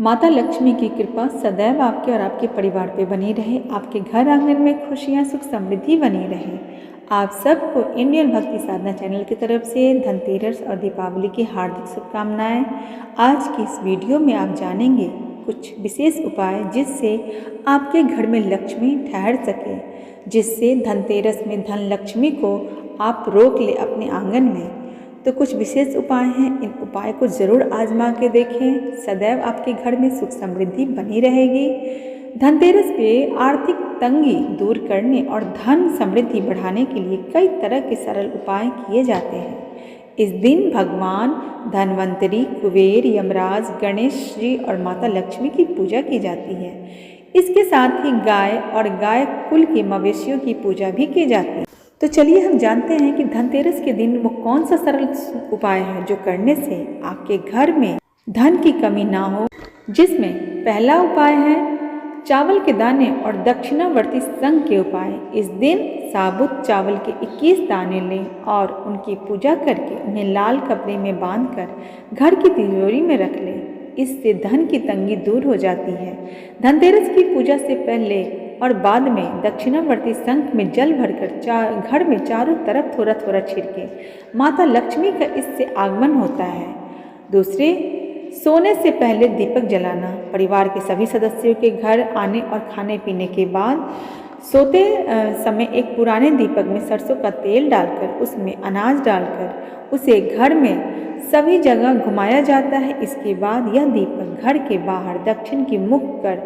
माता लक्ष्मी की कृपा सदैव आपके और आपके परिवार पे बनी रहे। आपके घर आंगन में खुशियां, सुख, समृद्धि बनी रहे। आप सबको इंडियन भक्ति साधना चैनल की तरफ से धनतेरस और दीपावली की हार्दिक शुभकामनाएं। आज की इस वीडियो में आप जानेंगे कुछ विशेष उपाय जिससे आपके घर में लक्ष्मी ठहर सके, जिससे धनतेरस में धन लक्ष्मी को आप रोक ले अपने आंगन में। तो कुछ विशेष उपाय हैं, इन उपाय को ज़रूर आजमा के देखें। सदैव आपके घर में सुख समृद्धि बनी रहेगी। धनतेरस पे आर्थिक तंगी दूर करने और धन समृद्धि बढ़ाने के लिए कई तरह के सरल उपाय किए जाते हैं। इस दिन भगवान धन्वंतरी, कुबेर, यमराज, गणेश जी और माता लक्ष्मी की पूजा की जाती है। इसके साथ ही गाय और गाय कुल के मवेशियों की पूजा भी की जाती है। तो चलिए हम जानते हैं कि धनतेरस के दिन वो कौन सा सरल उपाय है जो करने से आपके घर में धन की कमी ना हो। जिसमें पहला उपाय है चावल के दाने और दक्षिणावर्ती संघ के उपाय। इस दिन साबुत चावल के 21 दाने लें और उनकी पूजा करके उन्हें लाल कपड़े में बांधकर घर की तिजोरी में रख लें। इससे धन की तंगी दूर हो जाती है। धनतेरस की पूजा से पहले और बाद में दक्षिणावर्ती शंख में जल भरकर घर में चारों तरफ थोड़ा थोड़ा छिड़के। माता लक्ष्मी का इससे आगमन होता है। दूसरे, सोने से पहले दीपक जलाना। परिवार के सभी सदस्यों के घर आने और खाने पीने के बाद सोते समय एक पुराने दीपक में सरसों का तेल डालकर उसमें अनाज डालकर उसे घर में सभी जगह घुमाया जाता है। इसके बाद यह दीपक घर के बाहर दक्षिण की मुख कर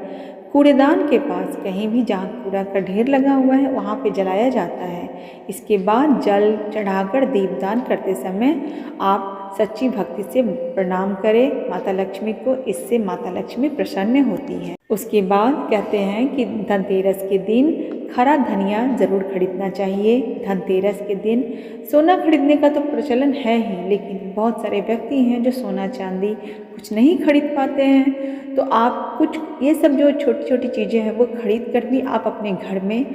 कूड़ेदान के पास, कहीं भी जहाँ कूड़ा का ढेर लगा हुआ है वहाँ पे जलाया जाता है। इसके बाद जल चढ़ाकर दीपदान करते समय आप सच्ची भक्ति से प्रणाम करें माता लक्ष्मी को। इससे माता लक्ष्मी प्रसन्न होती हैं। उसके बाद कहते हैं कि धनतेरस के दिन खरा धनिया ज़रूर खरीदना चाहिए। धनतेरस के दिन सोना खरीदने का तो प्रचलन है ही, लेकिन बहुत सारे व्यक्ति हैं जो सोना चांदी कुछ नहीं खरीद पाते हैं। तो आप कुछ ये सब जो छोटी छोटी चीज़ें हैं वो खरीद कर भी आप अपने घर में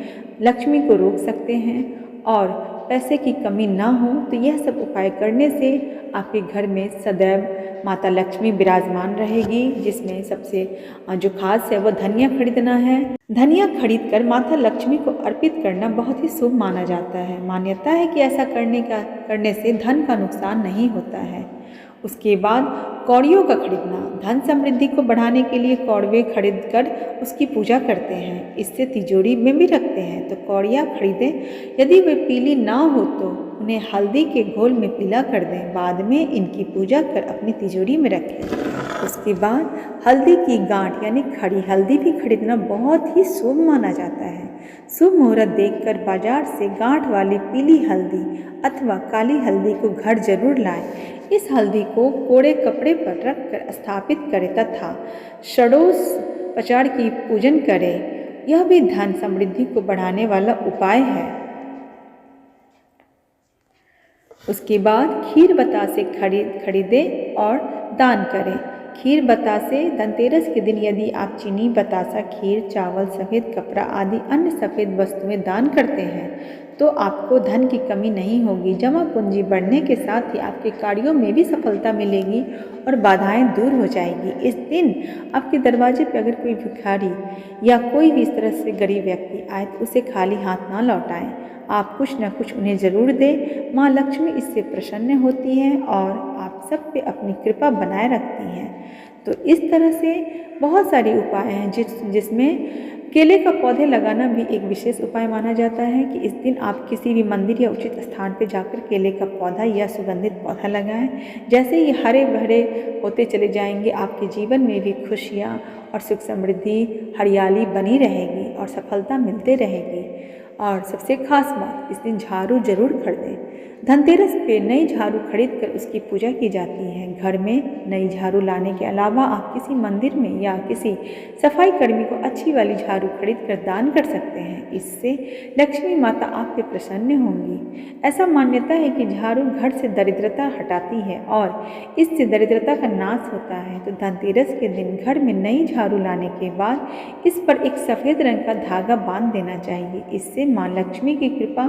लक्ष्मी को रोक सकते हैं और पैसे की कमी ना हो। तो यह सब उपाय करने से आपके घर में सदैव माता लक्ष्मी विराजमान रहेगी। जिसमें सबसे जो खास है वो धनिया खरीदना है। धनिया खरीदकर माता लक्ष्मी को अर्पित करना बहुत ही शुभ माना जाता है। मान्यता है कि ऐसा करने से धन का नुकसान नहीं होता है। उसके बाद कौड़ियों का खरीदना। धन समृद्धि को बढ़ाने के लिए कौड़वे खरीदकर उसकी पूजा करते हैं। इससे तिजोरी में भी रखते हैं। तो कौड़ियाँ खरीदें। यदि वे पीली ना हो तो उन्हें हल्दी के घोल में पीला कर दें। बाद में इनकी पूजा कर अपनी तिजोरी में रखें। उसके बाद हल्दी की गांठ यानी खड़ी हल्दी भी खरीदना बहुत ही शुभ माना जाता है। शुभ मुहूर्त देखकर बाजार से गांठ वाली पीली हल्दी अथवा काली हल्दी को घर जरूर लाएं। इस हल्दी को कोड़े कपड़े पर रखकर स्थापित करें तथा षोडश उपचार की पूजन करें। यह भी धन समृद्धि को बढ़ाने वाला उपाय है। उसके बाद खीर बतासे खरीदें और दान करें। खीर बतासे धनतेरस के दिन यदि आप चीनी, बतासा, खीर, चावल, सफ़ेद कपड़ा आदि अन्य सफ़ेद वस्तुएं दान करते हैं तो आपको धन की कमी नहीं होगी। जमा पूंजी बढ़ने के साथ ही आपके कार्यों में भी सफलता मिलेगी और बाधाएं दूर हो जाएगी। इस दिन आपके दरवाजे पर अगर कोई भिखारी या कोई भी इस तरह से गरीब व्यक्ति आए तो उसे खाली हाथ ना लौटाएं। आप कुछ न कुछ उन्हें ज़रूर दें। माँ लक्ष्मी इससे प्रसन्न होती हैं और आप सब पे अपनी कृपा बनाए रखती हैं। तो इस तरह से बहुत सारे उपाय हैं जिसमें केले का पौधे लगाना भी एक विशेष उपाय माना जाता है कि इस दिन आप किसी भी मंदिर या उचित स्थान पर जाकर केले का पौधा या सुगंधित पौधा लगाएं। जैसे ही हरे भरे होते चले जाएंगे आपके जीवन में भी खुशियाँ और सुख समृद्धि, हरियाली बनी रहेगी और सफलता मिलते रहेगी। और सबसे खास बात, इस दिन झाड़ू जरूर खरीदें। धनतेरस पे नई झाड़ू खरीदकर उसकी पूजा की जाती है। घर में नई झाड़ू लाने के अलावा आप किसी मंदिर में या किसी सफाई कर्मी को अच्छी वाली झाड़ू खरीदकर दान कर सकते हैं। इससे लक्ष्मी माता आप पे प्रसन्न होंगी। ऐसा मान्यता है कि झाड़ू घर से दरिद्रता हटाती है और इससे दरिद्रता का नाश होता है। तो धनतेरस के दिन घर में नई झाड़ू लाने के बाद इस पर एक सफ़ेद रंग का धागा बांध देना चाहिए। इससे माँ लक्ष्मी की कृपा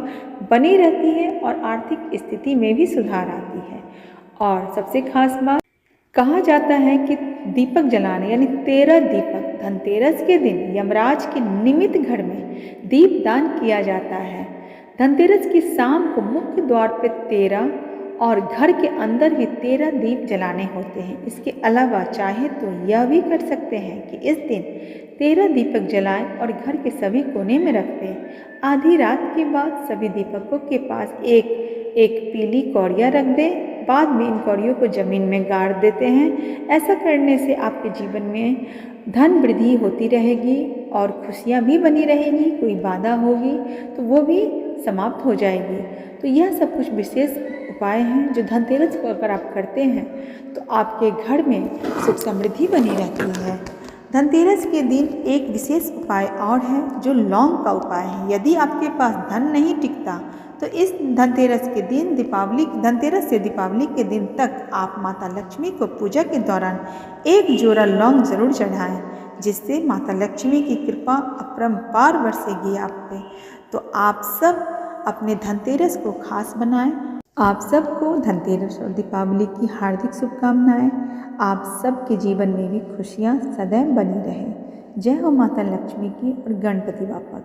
बनी रहती है और आर्थिक स्थिति में भी सुधार आती है। और सबसे खास बात, कहा जाता है कि दीपक जलाने यानी 13 दीपक धनतेरस के दिन यमराज के निमित्त घर में दीपदान किया जाता है। धनतेरस की शाम को मुख्य द्वार पर 13 और घर के अंदर भी 13 दीप जलाने होते हैं। इसके अलावा चाहे तो यह भी कर सकते हैं कि इस दिन 13 दीपक जलाएं और घर के सभी कोने में रख दें। आधी रात के बाद सभी दीपकों के पास एक एक पीली कौड़िया रख दें। बाद में इन कौड़ियों को जमीन में गाड़ देते हैं। ऐसा करने से आपके जीवन में धन वृद्धि होती रहेगी और खुशियाँ भी बनी रहेगी। कोई बाधा होगी तो वो भी समाप्त हो जाएगी। तो यह सब कुछ विशेष उपाय हैं जो धनतेरस को अगर आप करते हैं तो आपके घर में सुख समृद्धि बनी रहती है। धनतेरस के दिन एक विशेष उपाय और है जो लौंग का उपाय है। यदि आपके पास धन नहीं टिकता तो इस धनतेरस के दिन धनतेरस से दीपावली के दिन तक आप माता लक्ष्मी को पूजा के दौरान एक जोड़ा लौंग जरूर चढ़ाएं, जिससे माता लक्ष्मी की कृपा अपरंपार बरसेगी आप पे। तो आप सब अपने धनतेरस को खास बनाएं। आप सबको धनतेरस और दीपावली की हार्दिक शुभकामनाएं। आप सबके जीवन में भी खुशियां सदैव बनी रहें। जय हो माता लक्ष्मी की और गणपति बापा की।